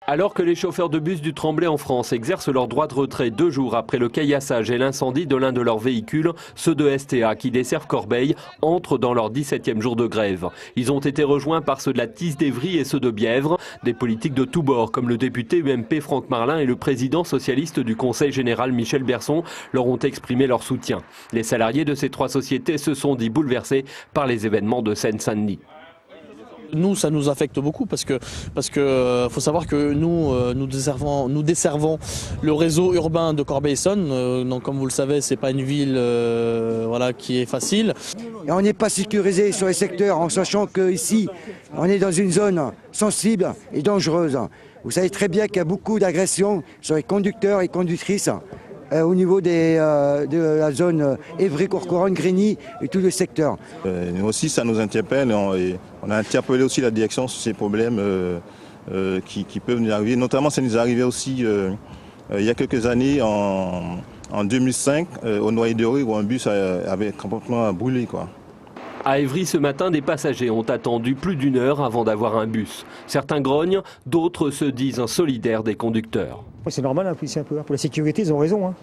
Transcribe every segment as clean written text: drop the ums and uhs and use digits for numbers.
Alors que les chauffeurs de bus du Tremblay en France exercent leur droit de retrait 2 jours après le caillassage et l'incendie de l'un de leurs véhicules, ceux de STA qui desservent Corbeil entrent dans leur 17e jour de grève. Ils ont été rejoints par ceux de la Tisse d'Evry et ceux de Bièvre, des politiques de tous bords comme le député UMP Franck Marlin et le président socialiste du Conseil général Michel Berson leur ont exprimé leur soutien. Les salariés de ces 3 sociétés se sont dit bouleversés par les événements de Seine-Saint-Denis. Nous, ça nous affecte beaucoup parce que faut savoir que nous desservons le réseau urbain de Corbeil-Essonnes. Donc, comme vous le savez, c'est pas une ville qui est facile. Et on n'est pas sécurisé sur les secteurs en sachant qu'ici, on est dans une zone sensible et dangereuse. Vous savez très bien qu'il y a beaucoup d'agressions sur les conducteurs et conductrices au niveau de la zone Évry-Courcouronnes, Grigny et tout le secteur. Nous aussi, ça nous interpelle. On a interpellé aussi la direction sur ces problèmes qui peuvent nous arriver. Notamment, ça nous est arrivé aussi il y a quelques années, en 2005, au Noyer-de-Rue, où un bus avait complètement brûlé, quoi. À Évry, ce matin, des passagers ont attendu plus d'1 heure avant d'avoir un bus. Certains grognent, d'autres se disent solidaires des conducteurs. C'est normal, c'est un peu. Pour la sécurité, ils ont raison.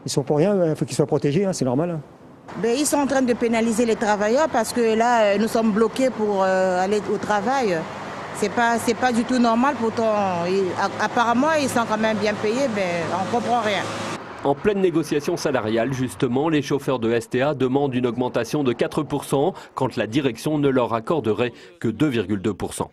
Ils sont pour rien, il faut qu'ils soient protégés, c'est normal. Ils sont en train de pénaliser les travailleurs parce que là, nous sommes bloqués pour aller au travail. C'est pas du tout normal, pourtant, apparemment, ils sont quand même bien payés, mais on ne comprend rien. En pleine négociation salariale, justement, les chauffeurs de STA demandent une augmentation de 4% quand la direction ne leur accorderait que 2,2%.